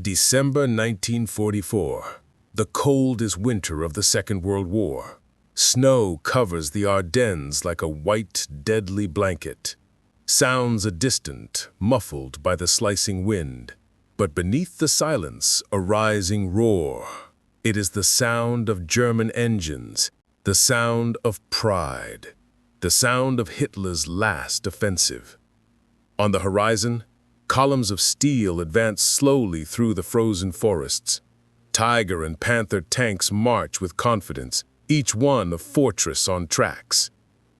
December 1944. The coldest winter of the Second World War. Snow covers the Ardennes like a white, deadly blanket. Sounds are distant, muffled by the slicing wind. But beneath the silence, a rising roar. It is the sound of German engines, the sound of pride, the sound of Hitler's last offensive. On the horizon, columns of steel advance slowly through the frozen forests. Tiger and Panther tanks march with confidence, each one a fortress on tracks.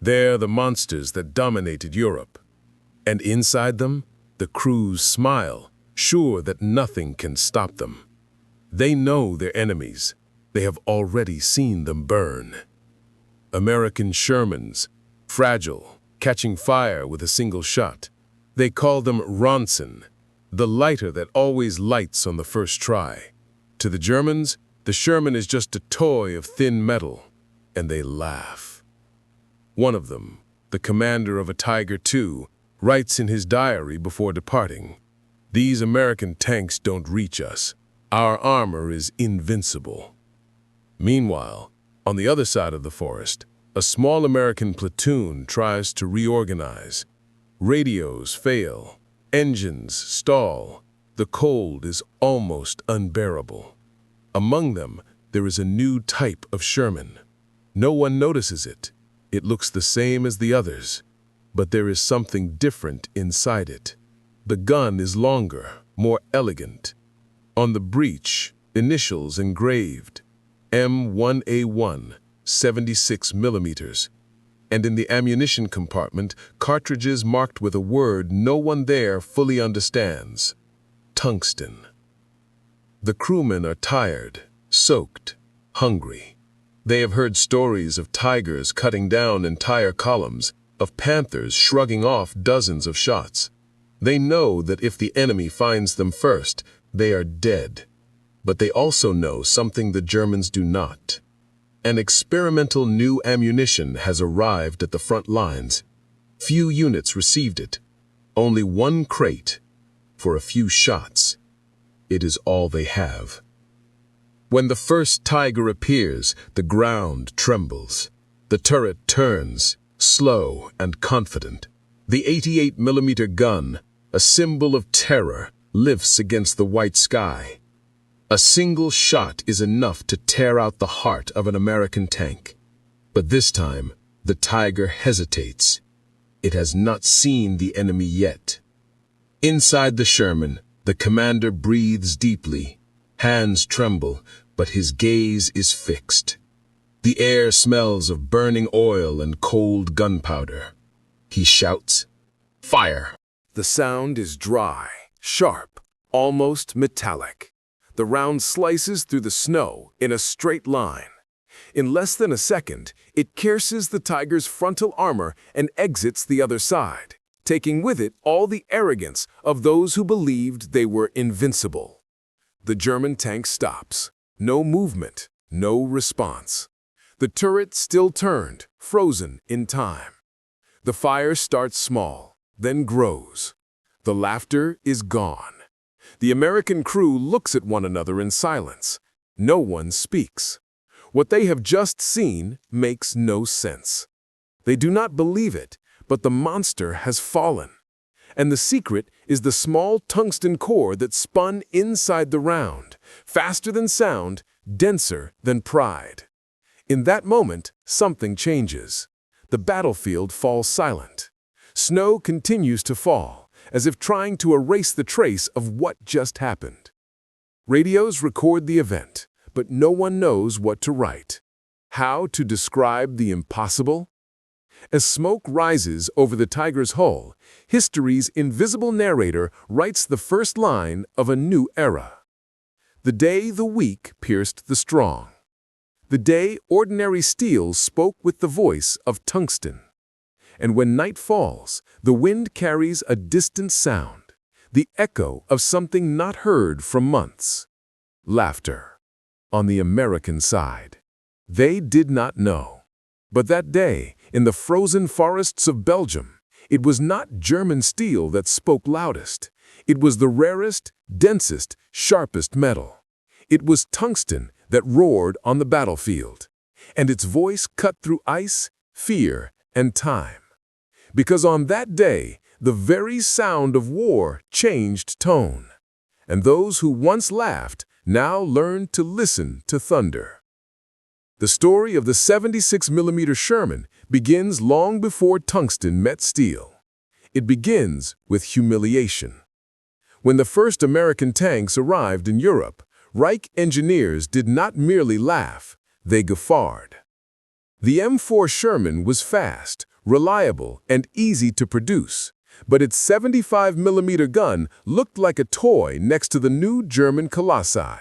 They're the monsters that dominated Europe. And inside them, the crews smile, sure that nothing can stop them. They know their enemies. They have already seen them burn. American Shermans, fragile, catching fire with a single shot. They call them Ronson, the lighter that always lights on the first try. To the Germans, the Sherman is just a toy of thin metal, and they laugh. One of them, the commander of a Tiger II, writes in his diary before departing, "These American tanks don't reach us. Our armor is invincible." Meanwhile, on the other side of the forest, a small American platoon tries to reorganize. Radios fail, engines stall. The cold is almost unbearable. Among them, there is a new type of Sherman. No one notices it. It looks the same as the others, but there is something different inside it. The gun is longer, more elegant. On the breech, initials engraved, M1A1, 76 millimeters. And in the ammunition compartment, cartridges marked with a word no one there fully understands: tungsten. The crewmen are tired, soaked, hungry. They have heard stories of tigers cutting down entire columns, of panthers shrugging off dozens of shots. They know that if the enemy finds them first, they are dead. But they also know something the Germans do not. An experimental new ammunition has arrived at the front lines. Few units received it. Only one crate for a few shots. It is all they have. When the first Tiger appears, the ground trembles. The turret turns, slow and confident. The 88 millimeter gun, a symbol of terror, lifts against the white sky. A single shot is enough to tear out the heart of an American tank. But this time, the Tiger hesitates. It has not seen the enemy yet. Inside the Sherman, the commander breathes deeply. Hands tremble, but his gaze is fixed. The air smells of burning oil and cold gunpowder. He shouts, "Fire!" The sound is dry, sharp, almost metallic. The round slices through the snow in a straight line. In less than a second, it pierces the Tiger's frontal armor and exits the other side, taking with it all the arrogance of those who believed they were invincible. The German tank stops. No movement, no response. The turret still turned, frozen in time. The fire starts small, then grows. The laughter is gone. The American crew looks at one another in silence. No one speaks. What they have just seen makes no sense. They do not believe it, but the monster has fallen. And the secret is the small tungsten core that spun inside the round, faster than sound, denser than pride. In that moment, something changes. The battlefield falls silent. Snow continues to fall, as if trying to erase the trace of what just happened. Radios record the event, but no one knows what to write. How to describe the impossible? As smoke rises over the Tiger's hull, history's invisible narrator writes the first line of a new era. The day the weak pierced the strong. The day ordinary steel spoke with the voice of tungsten. And when night falls, the wind carries a distant sound, the echo of something not heard for months. Laughter. On the American side. They did not know. But that day, in the frozen forests of Belgium, it was not German steel that spoke loudest. It was the rarest, densest, sharpest metal. It was tungsten that roared on the battlefield, and its voice cut through ice, fear, and time. Because on that day, the very sound of war changed tone, and those who once laughed now learned to listen to thunder. The story of the 76mm Sherman begins long before tungsten met steel. It begins with humiliation. When the first American tanks arrived in Europe, Reich engineers did not merely laugh, they guffawed. The M4 Sherman was fast, reliable, and easy to produce, but its 75mm gun looked like a toy next to the new German Colossi.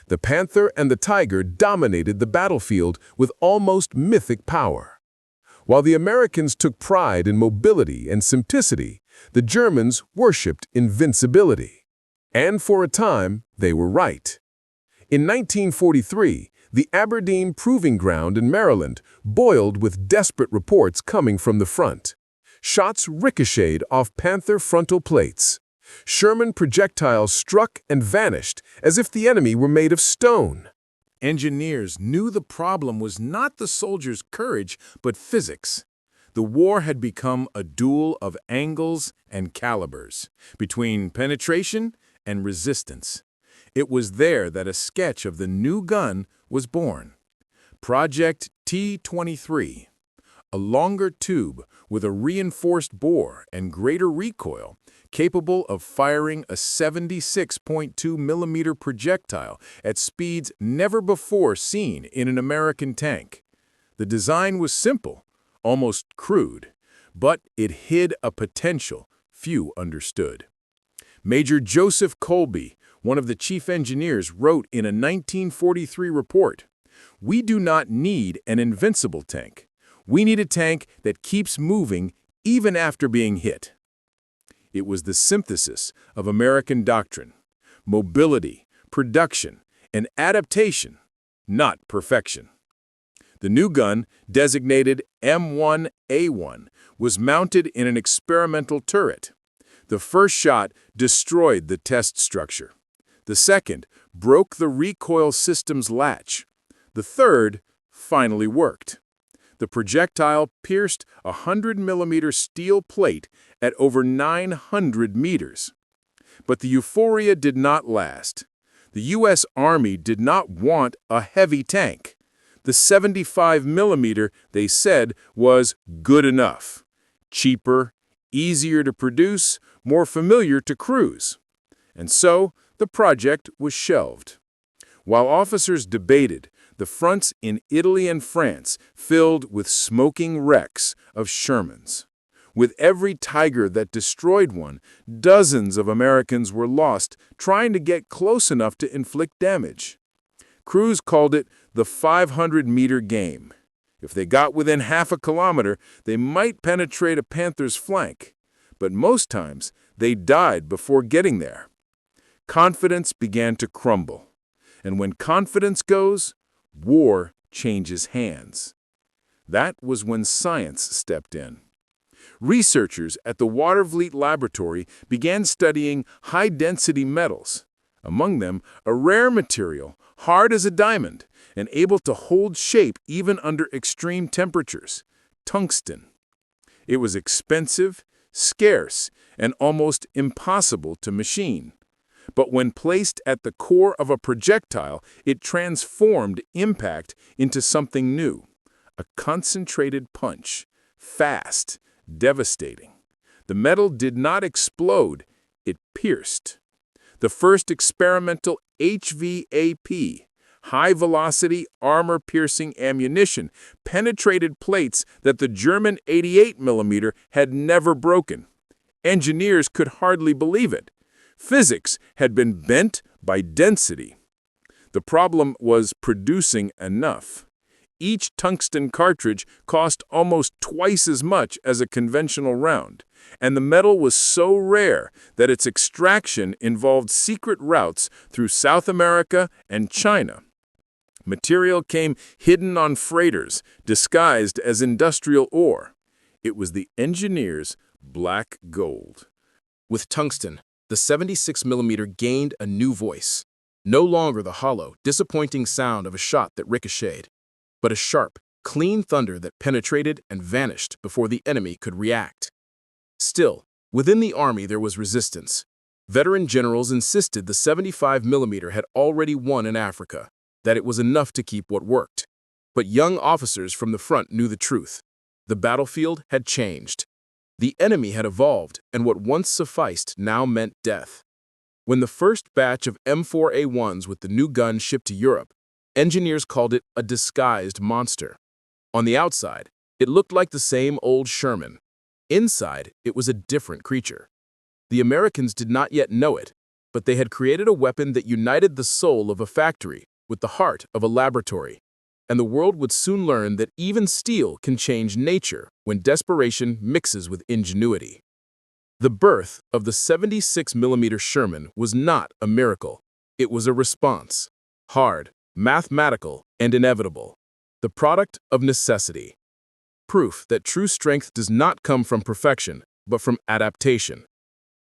The Panther and the Tiger dominated the battlefield with almost mythic power. While the Americans took pride in mobility and simplicity, the Germans worshipped invincibility. And for a time, they were right. In 1943, the Aberdeen Proving Ground in Maryland boiled with desperate reports coming from the front. Shots ricocheted off Panther frontal plates. Sherman projectiles struck and vanished as if the enemy were made of stone. Engineers knew the problem was not the soldiers' courage, but physics. The war had become a duel of angles and calibers, between penetration and resistance. It was there that a sketch of the new gun was born. Project T-23, a longer tube with a reinforced bore and greater recoil, capable of firing a 76.2mm projectile at speeds never before seen in an American tank. The design was simple, almost crude, but it hid a potential few understood. Major Joseph Colby, one of the chief engineers, wrote in a 1943 report, "We do not need an invincible tank. We need a tank that keeps moving even after being hit." It was the synthesis of American doctrine, mobility, production, and adaptation, not perfection. The new gun, designated M1A1, was mounted in an experimental turret. The first shot destroyed the test structure. The second broke the recoil system's latch. The third finally worked. The projectile pierced a 100mm steel plate at over 900 meters. But the euphoria did not last. The U.S. Army did not want a heavy tank. The 75mm, they said, was good enough. Cheaper, easier to produce, more familiar to crews. And so, the project was shelved. While officers debated, the fronts in Italy and France filled with smoking wrecks of Shermans. With every Tiger that destroyed one, dozens of Americans were lost trying to get close enough to inflict damage. Crews called it the 500-meter game. If they got within half a kilometer, they might penetrate a Panther's flank. But most times, they died before getting there. Confidence began to crumble. And when confidence goes, war changes hands. That was when science stepped in. Researchers at the Watervliet Laboratory began studying high-density metals, among them a rare material, hard as a diamond, and able to hold shape even under extreme temperatures, tungsten. It was expensive, scarce, and almost impossible to machine. But when placed at the core of a projectile, it transformed impact into something new, a concentrated punch, fast, devastating. The metal did not explode, it pierced. The first experimental HVAP, high-velocity armor-piercing ammunition, penetrated plates that the German 88mm had never broken. Engineers could hardly believe it. Physics had been bent by density. The problem was producing enough. Each tungsten cartridge cost almost twice as much as a conventional round, and the metal was so rare that its extraction involved secret routes through South America and China. Material came hidden on freighters, disguised as industrial ore. It was the engineer's black gold. With tungsten, the 76mm gained a new voice. No longer the hollow, disappointing sound of a shot that ricocheted, but a sharp, clean thunder that penetrated and vanished before the enemy could react. Still, within the army there was resistance. Veteran generals insisted the 75mm had already won in Africa, that it was enough to keep what worked. But young officers from the front knew the truth. The battlefield had changed. The enemy had evolved, and what once sufficed now meant death. When the first batch of M4A1s with the new gun shipped to Europe, engineers called it a disguised monster. On the outside, it looked like the same old Sherman. Inside, it was a different creature. The Americans did not yet know it, but they had created a weapon that united the soul of a factory with the heart of a laboratory. And the world would soon learn that even steel can change nature when desperation mixes with ingenuity. The birth of the 76mm Sherman was not a miracle. It was a response. Hard, mathematical, and inevitable. The product of necessity. Proof that true strength does not come from perfection, but from adaptation.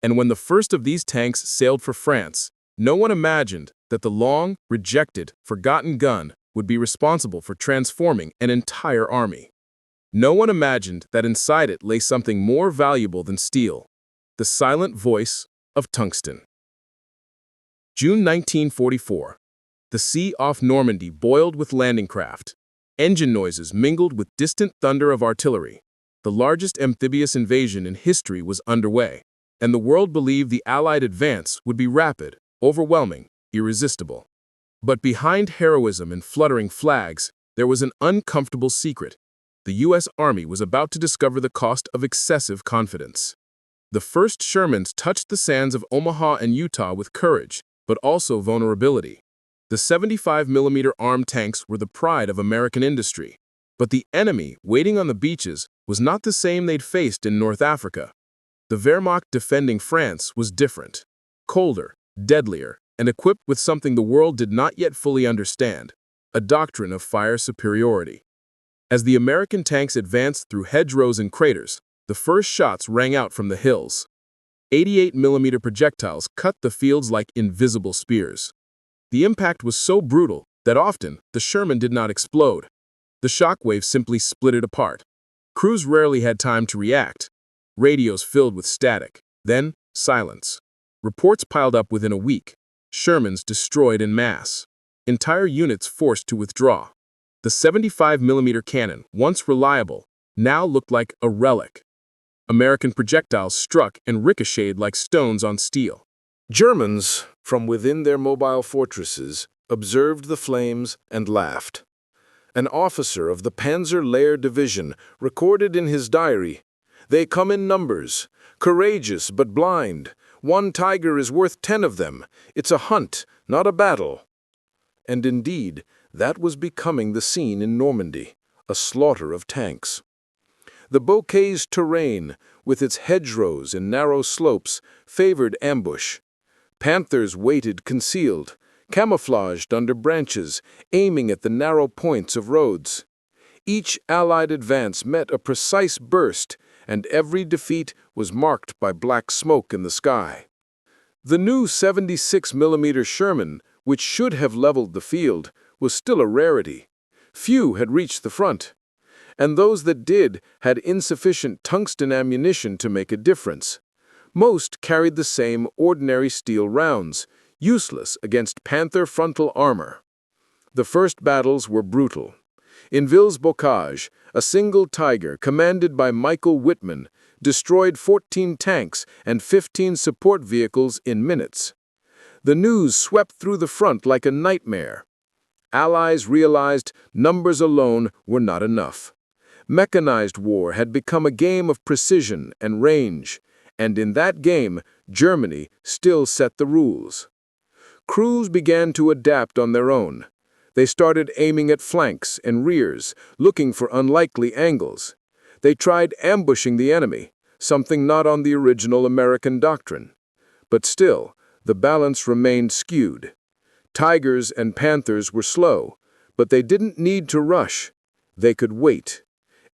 And when the first of these tanks sailed for France, no one imagined that the long, rejected, forgotten gun would be responsible for transforming an entire army. No one imagined that inside it lay something more valuable than steel, the silent voice of tungsten. June 1944. The sea off Normandy boiled with landing craft. Engine noises mingled with distant thunder of artillery. The largest amphibious invasion in history was underway, and the world believed the Allied advance would be rapid, overwhelming, irresistible. But behind heroism and fluttering flags, there was an uncomfortable secret. The U.S. Army was about to discover the cost of excessive confidence. The first Shermans touched the sands of Omaha and Utah with courage, but also vulnerability. The 75mm armed tanks were the pride of American industry. But the enemy waiting on the beaches was not the same they'd faced in North Africa. The Wehrmacht defending France was different, colder, deadlier, and equipped with something the world did not yet fully understand, a doctrine of fire superiority. As the American tanks advanced through hedgerows and craters, the first shots rang out from the hills. 88mm projectiles cut the fields like invisible spears. The impact was so brutal that often the Sherman did not explode. The shockwave simply split it apart. Crews rarely had time to react. Radios filled with static. Then, silence. Reports piled up within a week. Shermans destroyed en masse. Entire units forced to withdraw. The 75mm cannon, once reliable, now looked like a relic. American projectiles struck and ricocheted like stones on steel. Germans, from within their mobile fortresses, observed the flames and laughed. An officer of the Panzer Lehr division recorded in his diary, "They come in numbers, courageous but blind. One tiger is worth 10 of them. It's a hunt, not a battle." And indeed, that was becoming the scene in Normandy, a slaughter of tanks. The Bouquet's terrain, with its hedgerows and narrow slopes, favored ambush. Panthers waited concealed, camouflaged under branches, aiming at the narrow points of roads. Each Allied advance met a precise burst, and every defeat was marked by black smoke in the sky. The new 76mm Sherman, which should have leveled the field, was still a rarity. Few had reached the front, and those that did had insufficient tungsten ammunition to make a difference. Most carried the same ordinary steel rounds, useless against Panther frontal armor. The first battles were brutal. In Villers-Bocage, a single Tiger, commanded by Michael Whitman, destroyed 14 tanks and 15 support vehicles in minutes. The news swept through the front like a nightmare. Allies realized numbers alone were not enough. Mechanized war had become a game of precision and range, and in that game, Germany still set the rules. Crews began to adapt on their own. They started aiming at flanks and rears, looking for unlikely angles. They tried ambushing the enemy, something not on the original American doctrine. But still, the balance remained skewed. Tigers and Panthers were slow, but they didn't need to rush. They could wait,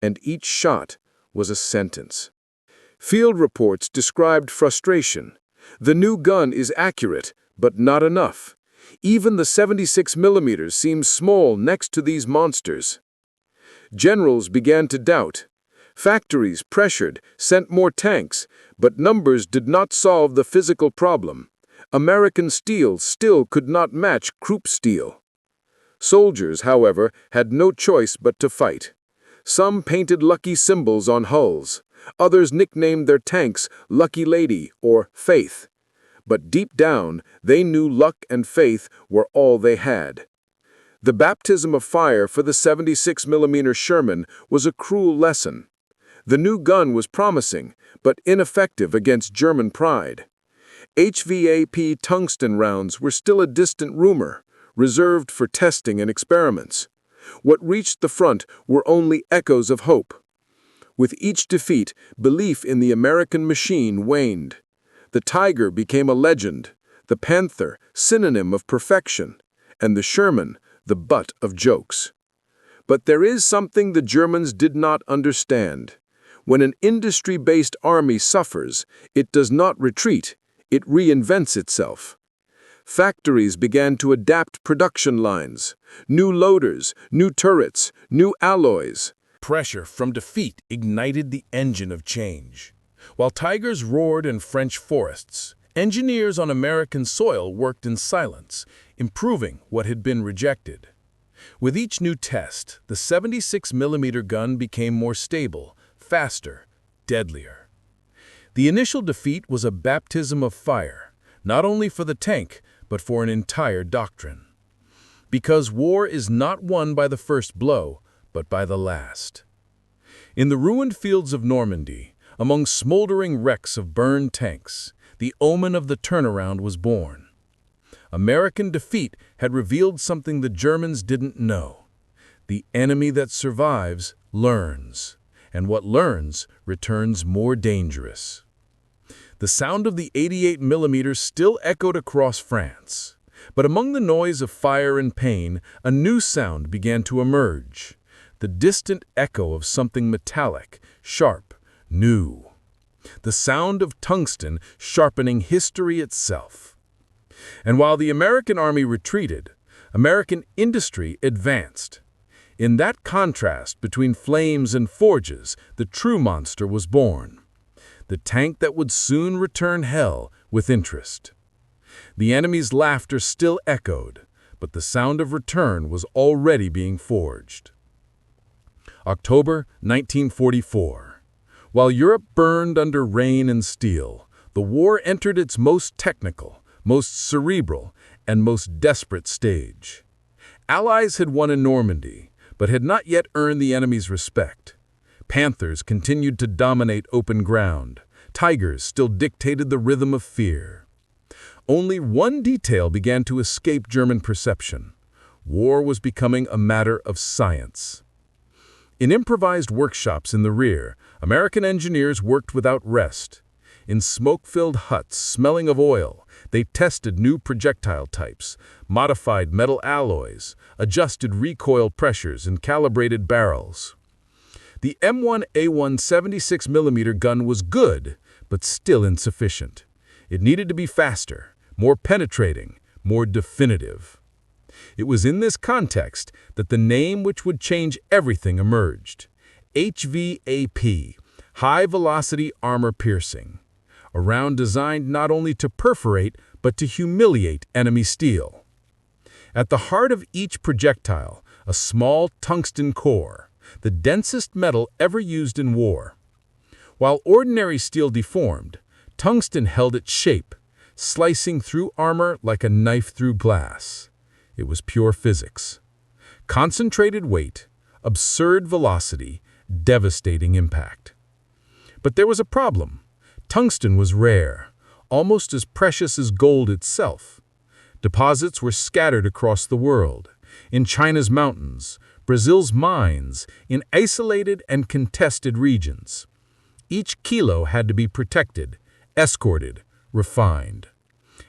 and each shot was a sentence. Field reports described frustration. The new gun is accurate, but not enough. Even the 76mm seems small next to these monsters. Generals began to doubt. Factories, pressured, sent more tanks, but numbers did not solve the physical problem. American steel still could not match Krupp steel. Soldiers, however, had no choice but to fight. Some painted lucky symbols on hulls. Others nicknamed their tanks Lucky Lady or Faith. But deep down, they knew luck and faith were all they had. The baptism of fire for the 76mm Sherman was a cruel lesson. The new gun was promising, but ineffective against German pride. HVAP tungsten rounds were still a distant rumor, reserved for testing and experiments. What reached the front were only echoes of hope. With each defeat, belief in the American machine waned. The Tiger became a legend, the Panther, synonym of perfection, and the Sherman, the butt of jokes. But there is something the Germans did not understand. When an industry-based army suffers, it does not retreat, it reinvents itself. Factories began to adapt production lines, new loaders, new turrets, new alloys. Pressure from defeat ignited the engine of change. While tigers roared in French forests, engineers on American soil worked in silence, improving what had been rejected. With each new test, the 76mm gun became more stable, faster, deadlier. The initial defeat was a baptism of fire, not only for the tank, but for an entire doctrine. Because war is not won by the first blow, but by the last. In the ruined fields of Normandy, among smoldering wrecks of burned tanks, the omen of the turnaround was born. American defeat had revealed something the Germans didn't know. The enemy that survives learns, and what learns returns more dangerous. The sound of the 88mm still echoed across France, but among the noise of fire and pain, a new sound began to emerge, the distant echo of something metallic, sharp, new. The sound of tungsten sharpening history itself. And while the American army retreated, American industry advanced. In that contrast between flames and forges, the true monster was born. The tank that would soon return hell with interest. The enemy's laughter still echoed, but the sound of return was already being forged. October 1944. While Europe burned under rain and steel, the war entered its most technical, most cerebral, and most desperate stage. Allies had won in Normandy, but had not yet earned the enemy's respect. Panthers continued to dominate open ground. Tigers still dictated the rhythm of fear. Only one detail began to escape German perception. War was becoming a matter of science. In improvised workshops in the rear, American engineers worked without rest. In smoke-filled huts smelling of oil, they tested new projectile types, modified metal alloys, adjusted recoil pressures, and calibrated barrels. The M1A1 76mm gun was good, but still insufficient. It needed to be faster, more penetrating, more definitive. It was in this context that the name which would change everything emerged. HVAP, High-Velocity Armor-Piercing. A round designed not only to perforate, but to humiliate enemy steel. At the heart of each projectile, a small tungsten core, the densest metal ever used in war. While ordinary steel deformed, tungsten held its shape, slicing through armor like a knife through glass. It was pure physics. Concentrated weight, absurd velocity, devastating impact. But there was a problem. Tungsten was rare, almost as precious as gold itself. Deposits were scattered across the world, in China's mountains, Brazil's mines, in isolated and contested regions. Each kilo had to be protected, escorted, refined.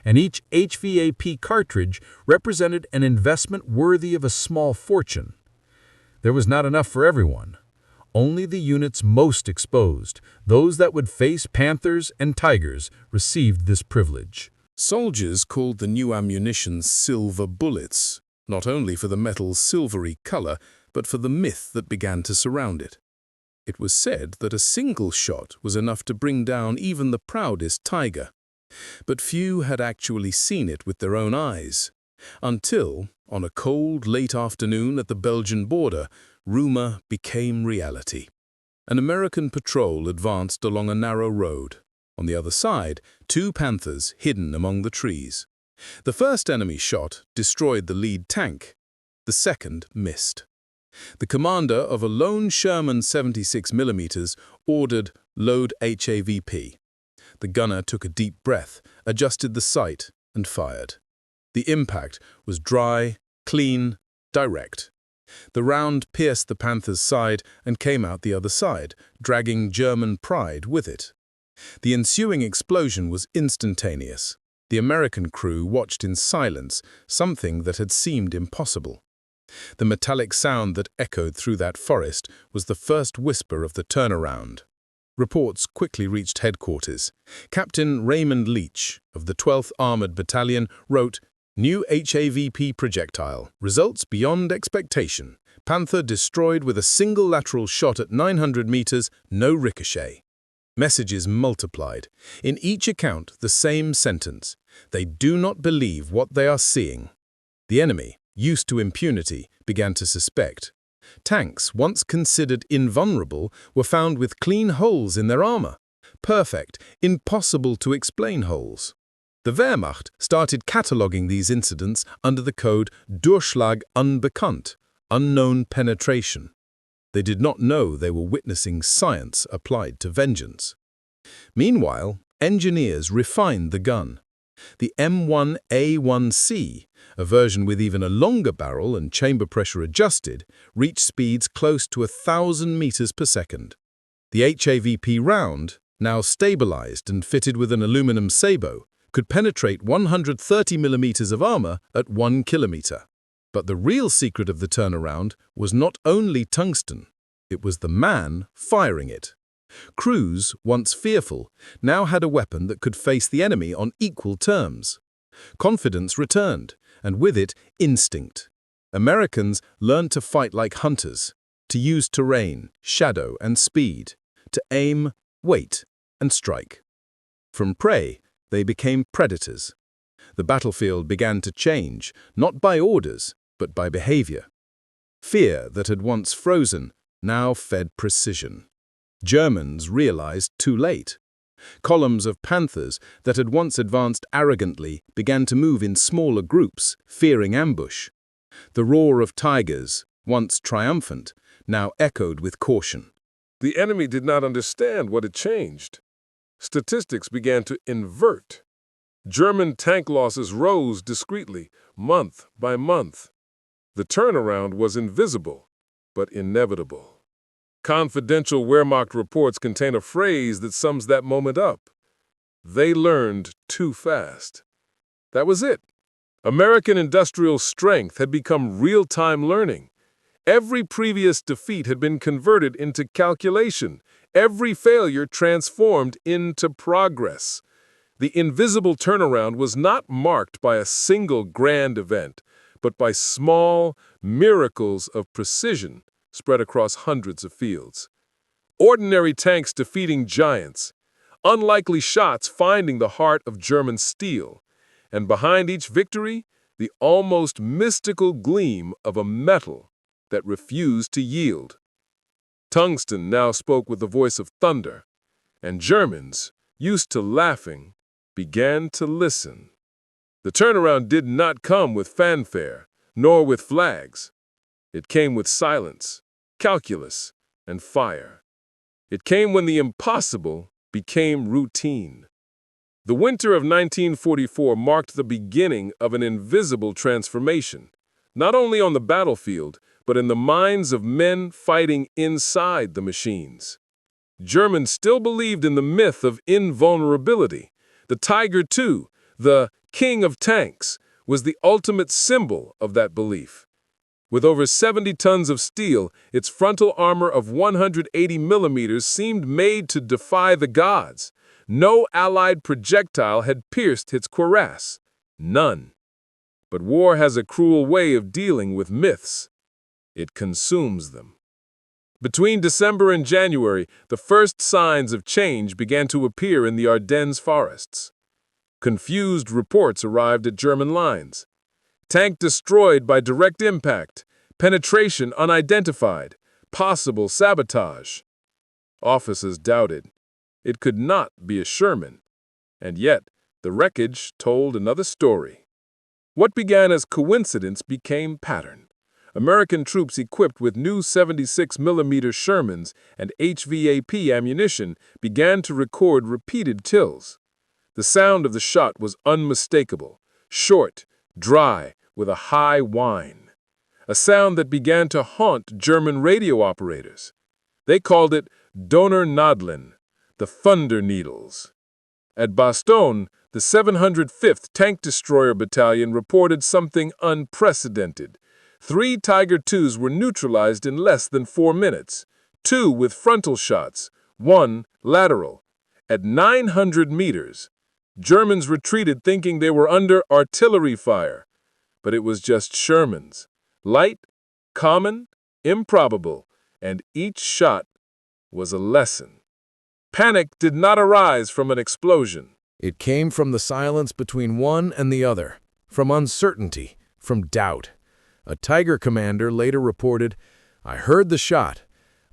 And each HVAP cartridge represented an investment worthy of a small fortune. There was not enough for everyone. Only the units most exposed, those that would face Panthers and Tigers, received this privilege. Soldiers called the new ammunition silver bullets, not only for the metal's silvery color, but for the myth that began to surround it. It was said that a single shot was enough to bring down even the proudest tiger. But few had actually seen it with their own eyes, until, on a cold, late afternoon at the Belgian border, rumor became reality. An American patrol advanced along a narrow road. On the other side, 2 Panthers hidden among the trees. The first enemy shot destroyed the lead tank. The second missed. The commander of a lone Sherman 76mm ordered, "Load HVAP." The gunner took a deep breath, adjusted the sight, and fired. The impact was dry, clean, direct. The round pierced the Panther's side and came out the other side, dragging German pride with it. The ensuing explosion was instantaneous. The American crew watched in silence, something that had seemed impossible. The metallic sound that echoed through that forest was the first whisper of the turnaround. Reports quickly reached headquarters. Captain Raymond Leach of the 12th Armored Battalion wrote, "New HVAP projectile. Results beyond expectation. Panther destroyed with a single lateral shot at 900 meters, no ricochet." Messages multiplied. In each account, the same sentence. They do not believe what they are seeing. The enemy, used to impunity, began to suspect. Tanks, once considered invulnerable, were found with clean holes in their armor. Perfect, impossible to explain holes. The Wehrmacht started cataloging these incidents under the code Durchschlag unbekannt, unknown penetration. They did not know they were witnessing science applied to vengeance. Meanwhile, engineers refined the gun. The M1A1C, a version with even a longer barrel and chamber pressure adjusted, reached speeds close to 1,000 meters per second. The HVAP round, now stabilized and fitted with an aluminum sabot, could penetrate 130 millimeters of armor at 1 kilometer. But the real secret of the turnaround was not only tungsten, it was the man firing it. Crews, once fearful, now had a weapon that could face the enemy on equal terms. Confidence returned, and with it, instinct. Americans learned to fight like hunters, to use terrain, shadow, and speed, to aim, wait, and strike. From prey, they became predators. The battlefield began to change, not by orders, but by behavior. Fear that had once frozen now fed precision. Germans realized too late. Columns of Panthers that had once advanced arrogantly began to move in smaller groups, fearing ambush. The roar of tigers, once triumphant, now echoed with caution. The enemy did not understand what had changed. Statistics began to invert. German tank losses rose discreetly, month by month. The turnaround was invisible, but inevitable. Confidential Wehrmacht reports contain a phrase that sums that moment up. They learned too fast. That was it. American industrial strength had become real-time learning. Every previous defeat had been converted into calculation, every failure transformed into progress. The invisible turnaround was not marked by a single grand event, but by small miracles of precision spread across hundreds of fields. Ordinary tanks defeating giants, unlikely shots finding the heart of German steel, and behind each victory, the almost mystical gleam of a metal that refused to yield. Tungsten now spoke with the voice of thunder, and Germans, used to laughing, began to listen. The turnaround did not come with fanfare, nor with flags. It came with silence, calculus, and fire. It came when the impossible became routine. The winter of 1944 marked the beginning of an invisible transformation, not only on the battlefield, but in the minds of men fighting inside the machines. Germans still believed in the myth of invulnerability. The Tiger II, the king of tanks, was the ultimate symbol of that belief. With over 70 tons of steel, its frontal armor of 180 millimeters seemed made to defy the gods. No Allied projectile had pierced its cuirass. None. But war has a cruel way of dealing with myths. It consumes them. Between December and January, the first signs of change began to appear in the Ardennes forests. Confused reports arrived at German lines. Tank destroyed by direct impact, penetration unidentified, possible sabotage. Officers doubted. It could not be a Sherman. And yet, the wreckage told another story. What began as coincidence became pattern. American troops equipped with new 76mm Shermans and HVAP ammunition began to record repeated kills. The sound of the shot was unmistakable, short, dry, with a high whine. A sound that began to haunt German radio operators. They called it Donnernadeln, the thunder needles. At Bastogne, the 705th Tank Destroyer Battalion reported something unprecedented. 3 Tiger IIs were neutralized in less than 4 minutes, 2 with frontal shots, 1 lateral. At 900 meters, Germans retreated thinking they were under artillery fire. But it was just Shermans. Light, common, improbable, and each shot was a lesson. Panic did not arise from an explosion. It came from the silence between one and the other, from uncertainty, from doubt. A Tiger commander later reported, "I heard the shot.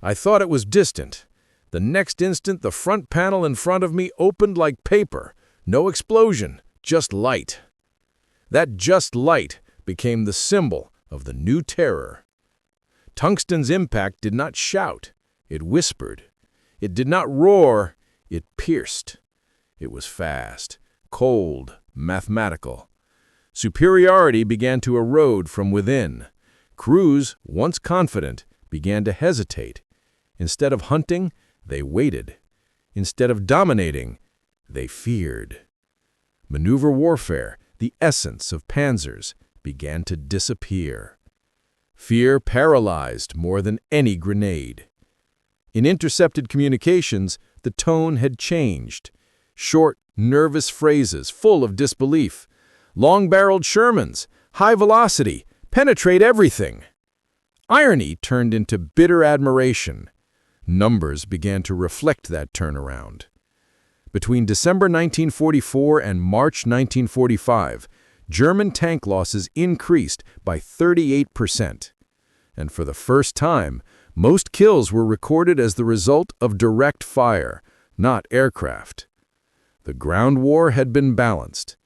I thought it was distant. The next instant, the front panel in front of me opened like paper. No explosion, just light." That just light became the symbol of the new terror. Tungsten's impact did not shout, it whispered. It did not roar, it pierced. It was fast, cold, mathematical. Superiority began to erode from within. Crews, once confident, began to hesitate. Instead of hunting, they waited. Instead of dominating, they feared. Maneuver warfare, the essence of panzers, began to disappear. Fear paralyzed more than any grenade. In intercepted communications, the tone had changed. Short, nervous phrases full of disbelief. Long-barreled Shermans, high velocity, penetrate everything. Irony turned into bitter admiration. Numbers began to reflect that turnaround. Between December 1944 and March 1945, German tank losses increased by 38%. And for the first time, most kills were recorded as the result of direct fire, not aircraft. The ground war had been balanced.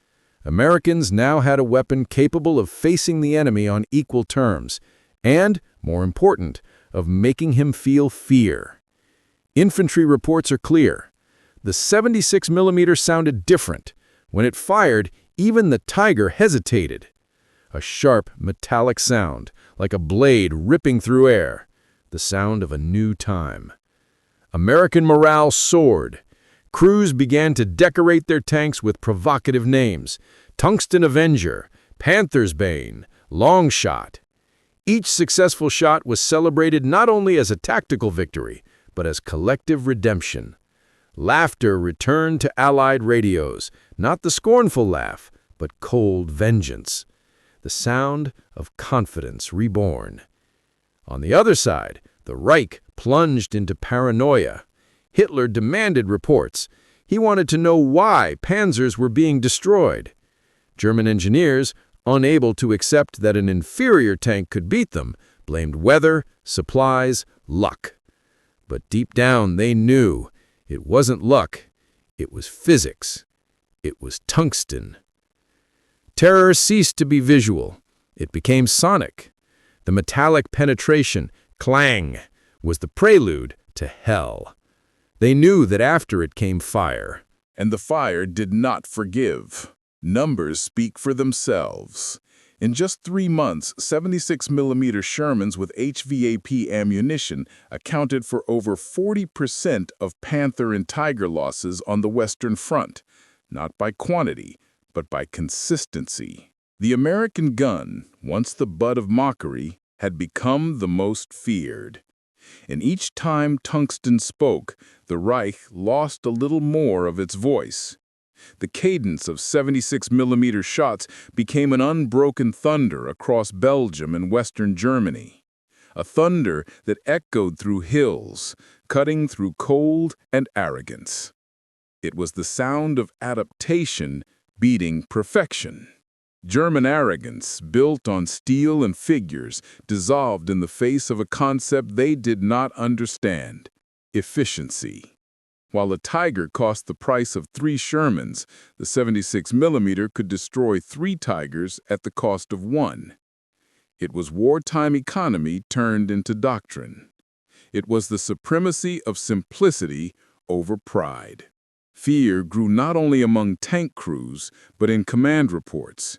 Americans now had a weapon capable of facing the enemy on equal terms, and, more important, of making him feel fear. Infantry reports are clear. The 76mm sounded different. When it fired, even the Tiger hesitated. A sharp, metallic sound, like a blade ripping through air. The sound of a new time. American morale soared. Crews began to decorate their tanks with provocative names: Tungsten Avenger, Panther's Bane, Long Shot. Each successful shot was celebrated not only as a tactical victory, but as collective redemption. Laughter returned to Allied radios, not the scornful laugh, but cold vengeance. The sound of confidence reborn. On the other side, the Reich plunged into paranoia. Hitler demanded reports. He wanted to know why panzers were being destroyed. German engineers, unable to accept that an inferior tank could beat them, blamed weather, supplies, luck. But deep down they knew it wasn't luck, it was physics. It was tungsten. Terror ceased to be visual. It became sonic. The metallic penetration, clang, was the prelude to hell. They knew that after it came fire. And the fire did not forgive. Numbers speak for themselves. In just 3 months, 76mm Shermans with HVAP ammunition accounted for over 40% of Panther and Tiger losses on the Western Front, not by quantity, but by consistency. The American gun, once the butt of mockery, had become the most feared. And each time tungsten spoke, the Reich lost a little more of its voice. The cadence of 76mm shots became an unbroken thunder across Belgium and Western Germany. A thunder that echoed through hills, cutting through cold and arrogance. It was the sound of adaptation beating perfection. German arrogance, built on steel and figures, dissolved in the face of a concept they did not understand: efficiency. While a Tiger cost the price of 3 Shermans, the 76mm could destroy 3 Tigers at the cost of 1. It was wartime economy turned into doctrine. It was the supremacy of simplicity over pride. Fear grew not only among tank crews, but in command reports.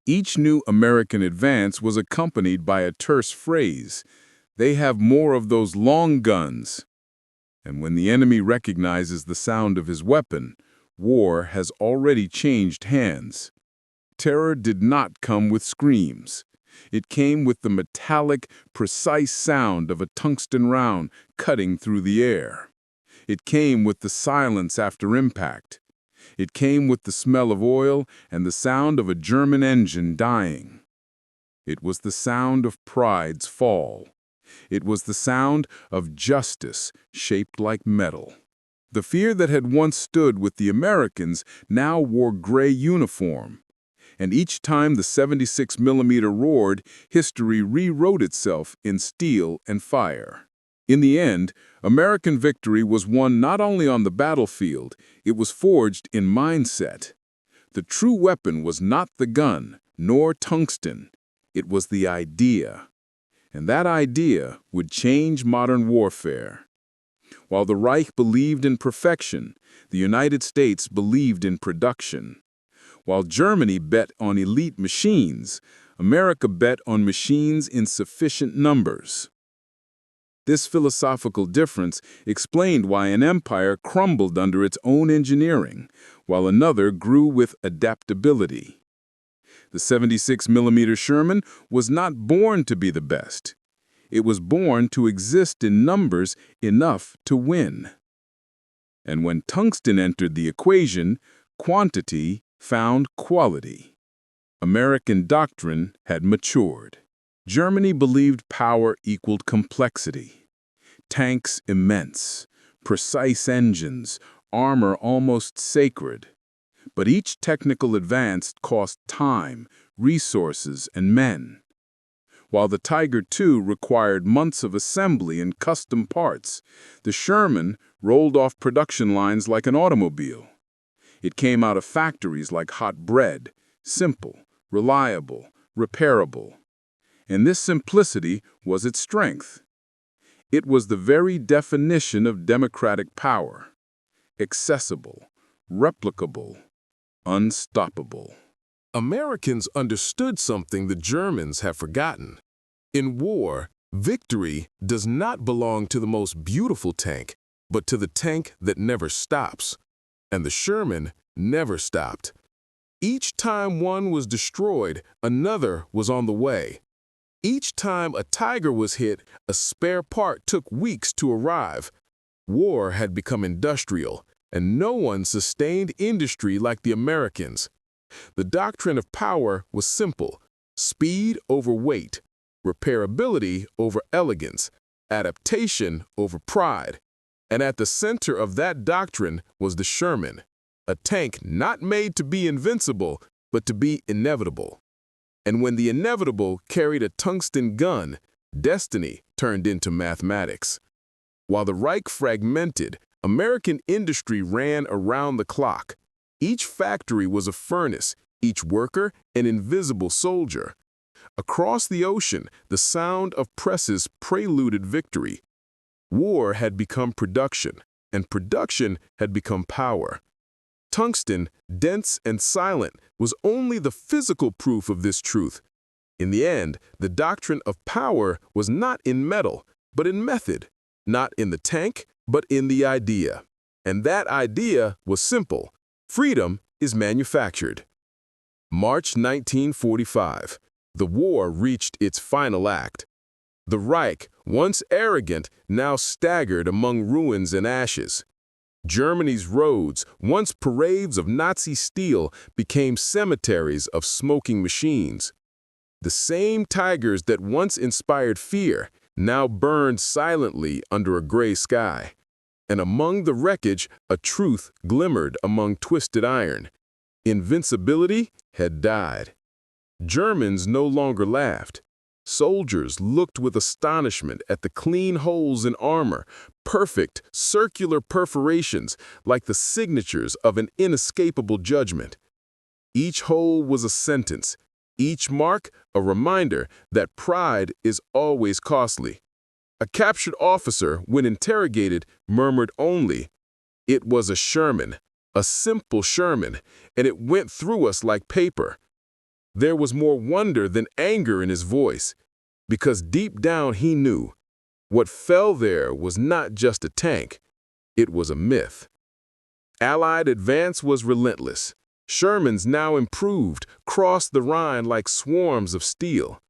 Each new American advance was accompanied by a terse phrase: "They have more of those long guns." And when the enemy recognizes the sound of his weapon, war has already changed hands. Terror did not come with screams. It came with the metallic, precise sound of a tungsten round cutting through the air. It came with the silence after impact. It came with the smell of oil and the sound of a German engine dying. It was the sound of pride's fall. It was the sound of justice shaped like metal. The fear that had once stood with the Americans now wore gray uniform. And each time the 76mm roared, history rewrote itself in steel and fire. In the end, American victory was won not only on the battlefield, it was forged in mindset. The true weapon was not the gun, nor tungsten. It was the idea. And that idea would change modern warfare. While the Reich believed in perfection, the United States believed in production. While Germany bet on elite machines, America bet on machines in sufficient numbers. This philosophical difference explained why an empire crumbled under its own engineering, while another grew with adaptability. The 76mm Sherman was not born to be the best. It was born to exist in numbers enough to win. And when tungsten entered the equation, quantity found quality. American doctrine had matured. Germany believed power equaled complexity. Tanks immense, precise engines, armor almost sacred. But each technical advance cost time, resources, and men. While the Tiger II required months of assembly and custom parts, the Sherman rolled off production lines like an automobile. It came out of factories like hot bread, simple, reliable, repairable. And this simplicity was its strength. It was the very definition of democratic power: accessible, replicable, unstoppable. Americans understood something the Germans have forgotten. In war, victory does not belong to the most beautiful tank, but to the tank that never stops. And the Sherman never stopped. Each time one was destroyed, another was on the way. Each time a Tiger was hit, a spare part took weeks to arrive. War had become industrial, and no one sustained industry like the Americans. The doctrine of power was simple: speed over weight, repairability over elegance, adaptation over pride. And at the center of that doctrine was the Sherman, a tank not made to be invincible, but to be inevitable. And when the inevitable carried a tungsten gun, destiny turned into mathematics. While the Reich fragmented, American industry ran around the clock. Each factory was a furnace, each worker an invisible soldier. Across the ocean, the sound of presses preluded victory. War had become production, and production had become power. Tungsten, dense and silent, was only the physical proof of this truth. In the end, the doctrine of power was not in metal, but in method, not in the tank, but in the idea. And that idea was simple: freedom is manufactured. March 1945. The war reached its final act. The Reich, once arrogant, now staggered among ruins and ashes. Germany's roads, once parades of Nazi steel, became cemeteries of smoking machines. The same tigers that once inspired fear now burned silently under a gray sky. And among the wreckage, a truth glimmered among twisted iron. Invincibility had died. Germans no longer laughed. Soldiers looked with astonishment at the clean holes in armor, perfect, circular perforations like the signatures of an inescapable judgment. Each hole was a sentence, each mark a reminder that pride is always costly. A captured officer, when interrogated, murmured only, "It was a Sherman, a simple Sherman, and it went through us like paper." There was more wonder than anger in his voice, because deep down he knew what fell there was not just a tank, it was a myth. Allied advance was relentless. Shermans, now improved, crossed the Rhine like swarms of steel.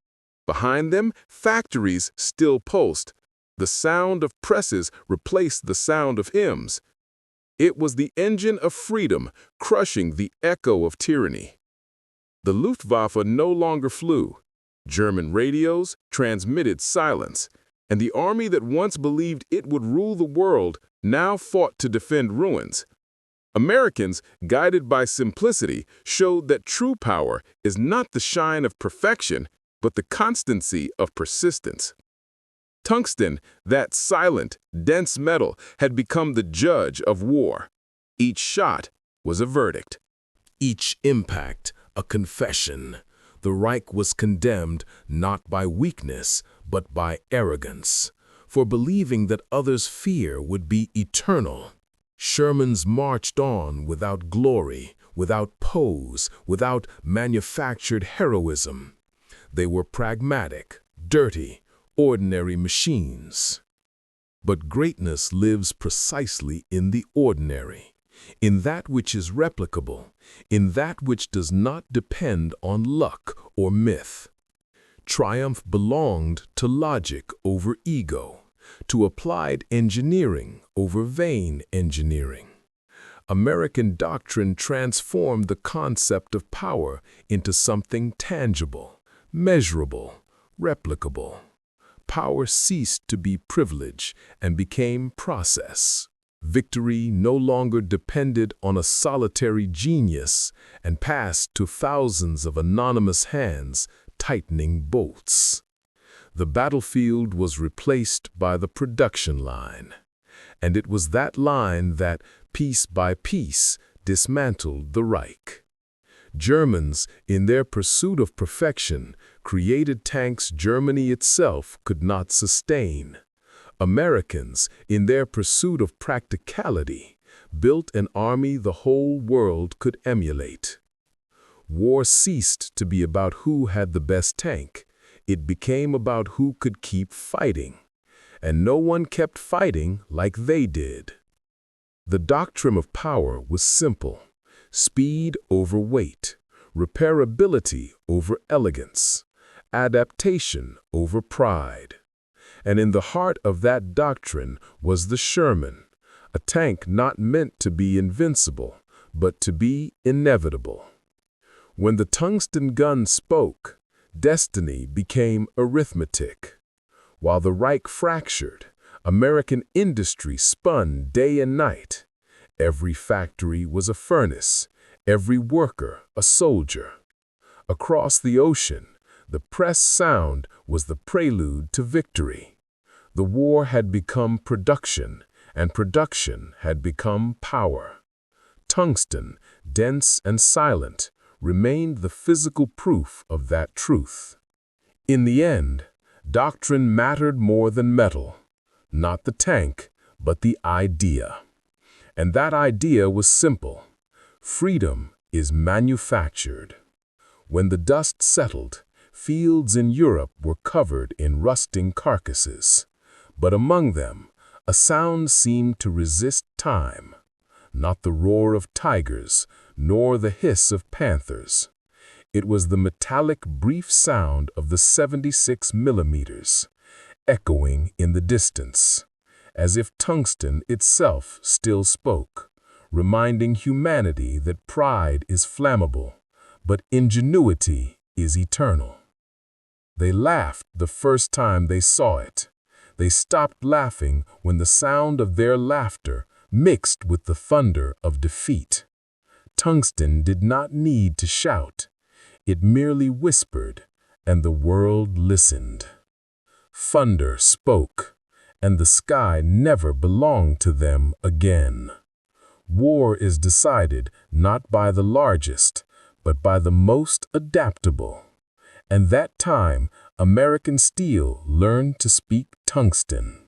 Behind them, factories still pulsed. The sound of presses replaced the sound of hymns. It was the engine of freedom, crushing the echo of tyranny. The Luftwaffe no longer flew. German radios transmitted silence, and the army that once believed it would rule the world now fought to defend ruins. Americans, guided by simplicity, showed that true power is not the shine of perfection, but the constancy of persistence. Tungsten, that silent, dense metal, had become the judge of war. Each shot was a verdict. Each impact a confession. The Reich was condemned not by weakness, but by arrogance, for believing that others' fear would be eternal. Shermans marched on without glory, without pose, without manufactured heroism. They were pragmatic, dirty, ordinary machines. But greatness lives precisely in the ordinary, in that which is replicable, in that which does not depend on luck or myth. Triumph belonged to logic over ego, to applied engineering over vain engineering. American doctrine transformed the concept of power into something tangible, measurable, replicable. Power ceased to be privilege and became process. Victory no longer depended on a solitary genius and passed to thousands of anonymous hands tightening bolts. The battlefield was replaced by the production line, and it was that line that, piece by piece, dismantled the Reich. Germans, in their pursuit of perfection, created tanks Germany itself could not sustain. Americans, in their pursuit of practicality, built an army the whole world could emulate. War ceased to be about who had the best tank. It became about who could keep fighting. And no one kept fighting like they did. The doctrine of power was simple: speed over weight, repairability over elegance, adaptation over pride. And in the heart of that doctrine was the Sherman, a tank not meant to be invincible, but to be inevitable. When the tungsten gun spoke, destiny became arithmetic. While the Reich fractured, American industry spun day and night. Every factory was a furnace, every worker a soldier. Across the ocean, the press sound was the prelude to victory. The war had become production, and production had become power. Tungsten, dense and silent, remained the physical proof of that truth. In the end, doctrine mattered more than metal, not the tank, but the idea. And that idea was simple: freedom is manufactured. When the dust settled, fields in Europe were covered in rusting carcasses. But among them, a sound seemed to resist time. Not the roar of tigers, nor the hiss of panthers. It was the metallic brief sound of the 76 millimeters, echoing in the distance, as if tungsten itself still spoke, reminding humanity that pride is flammable, but ingenuity is eternal. They laughed the first time they saw it. They stopped laughing when the sound of their laughter mixed with the thunder of defeat. Tungsten did not need to shout. It merely whispered, and the world listened. Thunder spoke, and the sky never belonged to them again. War is decided not by the largest, but by the most adaptable. And that time, American steel learned to speak tungsten.